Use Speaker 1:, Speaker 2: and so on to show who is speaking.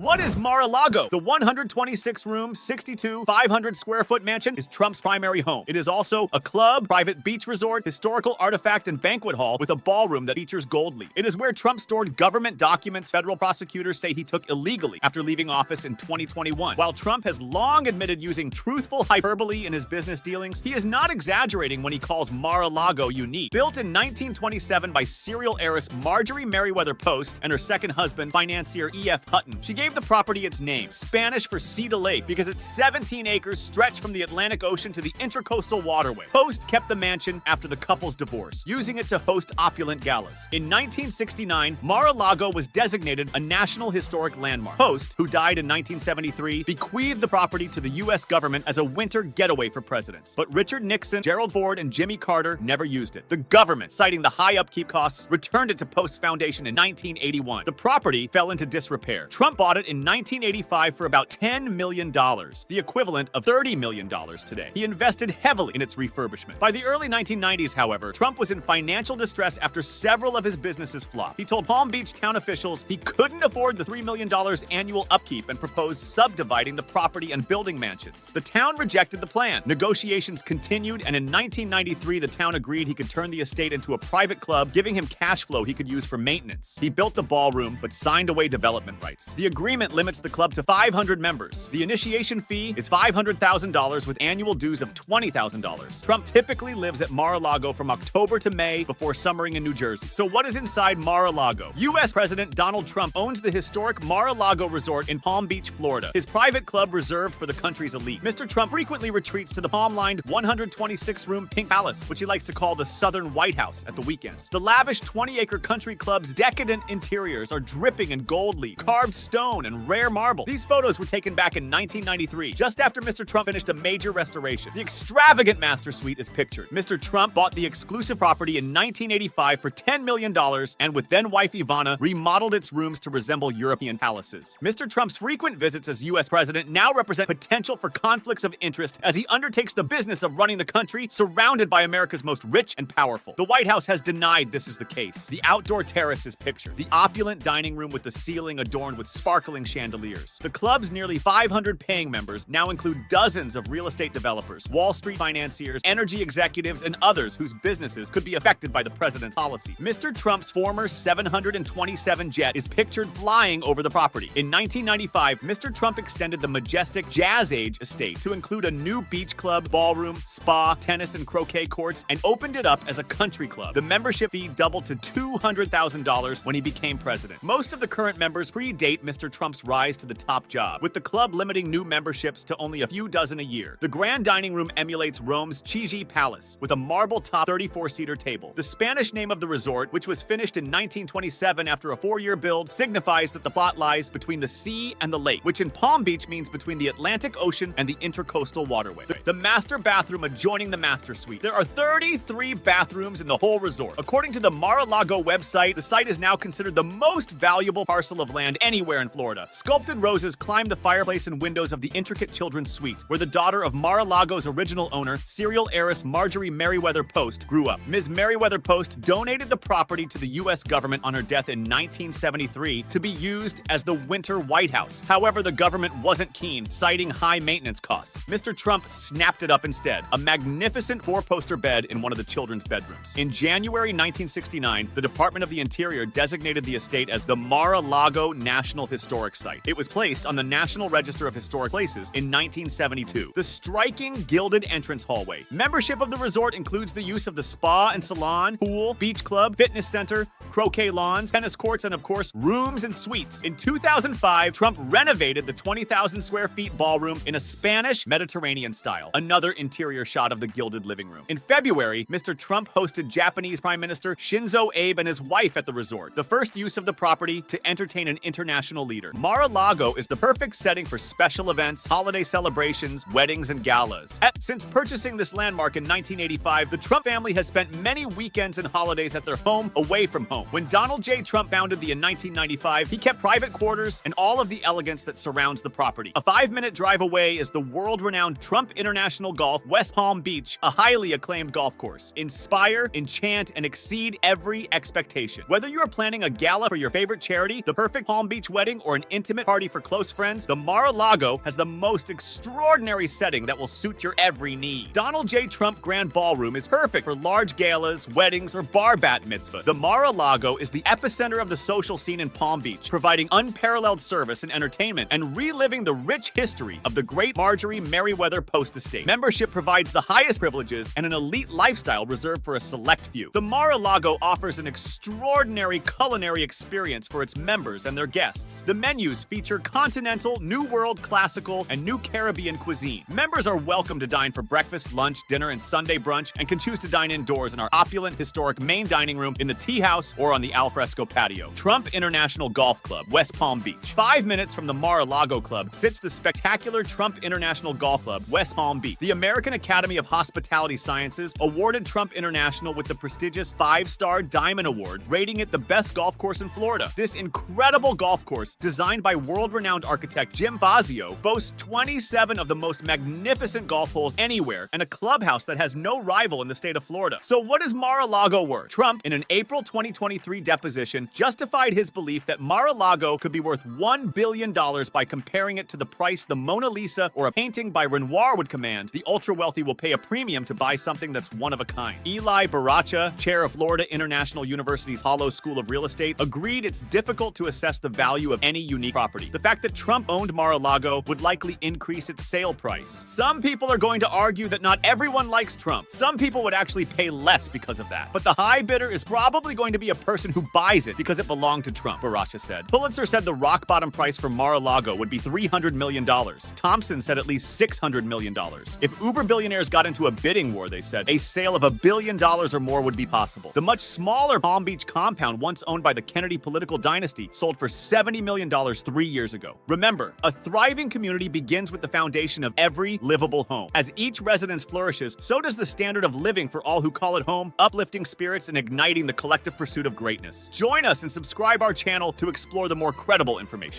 Speaker 1: What is Mar-a-Lago? The 126-room, 500-square-foot mansion is Trump's primary home. It is also a club, private beach resort, historical artifact and banquet hall with a ballroom that features gold leaf. It is where Trump stored government documents federal prosecutors say he took illegally after leaving office in 2021. While Trump has long admitted using truthful hyperbole in his business dealings, he is not exaggerating when he calls Mar-a-Lago unique. Built in 1927 by serial heiress Marjorie Merriweather Post and her second husband, financier E.F. Hutton, she gave the property its name, Spanish for Sea to Lake, because its 17 acres stretch from the Atlantic Ocean to the Intracoastal Waterway. Post kept the mansion after the couple's divorce, using it to host opulent galas. In 1969, Mar-a-Lago was designated a National Historic Landmark. Post, who died in 1973, bequeathed the property to the U.S. government as a winter getaway for presidents. But Richard Nixon, Gerald Ford, and Jimmy Carter never used it. The government, citing the high upkeep costs, returned it to Post's foundation in 1981. The property fell into disrepair. Trump bought it in 1985 for about $10 million, the equivalent of $30 million today. He invested heavily in its refurbishment. By the early 1990s, however, Trump was in financial distress after several of his businesses flopped. He told Palm Beach town officials he couldn't afford the $3 million annual upkeep and proposed subdividing the property and building mansions. The town rejected the plan. Negotiations continued, and in 1993, the town agreed he could turn the estate into a private club, giving him cash flow he could use for maintenance. He built the ballroom, but signed away development rights. The agreement limits the club to 500 members. The initiation fee is $500,000 with annual dues of $20,000. Trump typically lives at Mar-a-Lago from October to May before summering in New Jersey. So what is inside Mar-a-Lago? U.S. President Donald Trump owns the historic Mar-a-Lago resort in Palm Beach, Florida, his private club reserved for the country's elite. Mr. Trump frequently retreats to the palm-lined 126-room Pink Palace, which he likes to call the Southern White House at the weekends. The lavish 20-acre country club's decadent interiors are dripping in gold leaf, carved stone, and rare marble. These photos were taken back in 1993, just after Mr. Trump finished a major restoration. The extravagant master suite is pictured. Mr. Trump bought the exclusive property in 1985 for $10 million and with then-wife Ivana remodeled its rooms to resemble European palaces. Mr. Trump's frequent visits as U.S. president now represent potential for conflicts of interest as he undertakes the business of running the country surrounded by America's most rich and powerful. The White House has denied this is the case. The outdoor terrace is pictured. The opulent dining room with the ceiling adorned with sparkling chandeliers. The club's nearly 500 paying members now include dozens of real estate developers, Wall Street financiers, energy executives, and others whose businesses could be affected by the president's policy. Mr. Trump's former 727 jet is pictured flying over the property. In 1995, Mr. Trump extended the majestic Jazz Age estate to include a new beach club, ballroom, spa, tennis and croquet courts, and opened it up as a country club. The membership fee doubled to $200,000 when he became president. Most of the current members predate Mr. Trump's rise to the top job, with the club limiting new memberships to only a few dozen a year. The grand dining room emulates Rome's Chigi Palace, with a marble-top 34-seater table. The Spanish name of the resort, which was finished in 1927 after a 4-year build, signifies that the plot lies between the sea and the lake, which in Palm Beach means between the Atlantic Ocean and the Intracoastal Waterway. The master bathroom adjoining the master suite. There are 33 bathrooms in the whole resort. According to the Mar-a-Lago website, the site is now considered the most valuable parcel of land anywhere in Florida. Sculpted roses climb the fireplace and windows of the intricate children's suite, where the daughter of Mar-a-Lago's original owner, serial heiress Marjorie Merriweather Post, grew up. Ms. Merriweather Post donated the property to the U.S. government on her death in 1973 to be used as the winter White House. However, the government wasn't keen, citing high maintenance costs. Mr. Trump snapped it up instead, a magnificent 4-poster bed in one of the children's bedrooms. In January 1969, the Department of the Interior designated the estate as the Mar-a-Lago National Historic Site. It was placed on the National Register of Historic Places in 1972. The striking gilded entrance hallway. Membership of the resort includes the use of the spa and salon, pool, beach club, fitness center, croquet lawns, tennis courts, and of course, rooms and suites. In 2005, Trump renovated the 20,000 square feet ballroom in a Spanish Mediterranean style. Another interior shot of the gilded living room. In February, Mr. Trump hosted Japanese Prime Minister Shinzo Abe and his wife at the resort, the first use of the property to entertain an international leader. Mar-a-Lago is the perfect setting for special events, holiday celebrations, weddings, and galas. Since purchasing this landmark in 1985, the Trump family has spent many weekends and holidays at their home away from home. When Donald J. Trump founded the in 1995, he kept private quarters and all of the elegance that surrounds the property. A 5-minute drive away is the world-renowned Trump International Golf, West Palm Beach, a highly acclaimed golf course. Inspire, enchant, and exceed every expectation. Whether you are planning a gala for your favorite charity, the perfect Palm Beach wedding, or or an intimate party for close friends, the Mar-a-Lago has the most extraordinary setting that will suit your every need. Donald J. Trump Grand Ballroom is perfect for large galas, weddings, or bar bat mitzvahs. The Mar-a-Lago is the epicenter of the social scene in Palm Beach, providing unparalleled service and entertainment and reliving the rich history of the great Marjorie Merriweather Post Estate. Membership provides the highest privileges and an elite lifestyle reserved for a select few. The Mar-a-Lago offers an extraordinary culinary experience for its members and their guests. The menus feature continental, New World, classical, and New Caribbean cuisine. Members are welcome to dine for breakfast, lunch, dinner, and Sunday brunch, and can choose to dine indoors in our opulent, historic main dining room, in the tea house, or on the alfresco patio. Trump International Golf Club, West Palm Beach. 5 minutes from the Mar-a-Lago Club sits the spectacular Trump International Golf Club, West Palm Beach. The American Academy of Hospitality Sciences awarded Trump International with the prestigious 5-star Diamond Award, rating it the best golf course in Florida. This incredible golf course, designed by world-renowned architect Jim Fazio, boasts 27 of the most magnificent golf holes anywhere and a clubhouse that has no rival in the state of Florida. So what is Mar-a-Lago worth? Trump, in an April 2023 deposition, justified his belief that Mar-a-Lago could be worth $1 billion by comparing it to the price the Mona Lisa or a painting by Renoir would command. The ultra-wealthy will pay a premium to buy something that's one of a kind. Eli Baracha, chair of Florida International University's Hollow School of Real Estate, agreed it's difficult to assess the value of any unique property. The fact that Trump owned Mar-a-Lago would likely increase its sale price. Some people are going to argue that not everyone likes Trump. Some people would actually pay less because of that. But the high bidder is probably going to be a person who buys it because it belonged to Trump, Baracha said. Pulitzer said the rock bottom price for Mar-a-Lago would be $300 million. Thompson said at least $600 million. If Uber billionaires got into a bidding war, they said, a sale of $1 billion or more would be possible. The much smaller Palm Beach compound, once owned by the Kennedy political dynasty, sold for $70 million 3 years ago. Remember, a thriving community begins with the foundation of every livable home. As each residence flourishes, so does the standard of living for all who call it home, uplifting spirits and igniting the collective pursuit of greatness. Join us and subscribe our channel to explore the more credible information.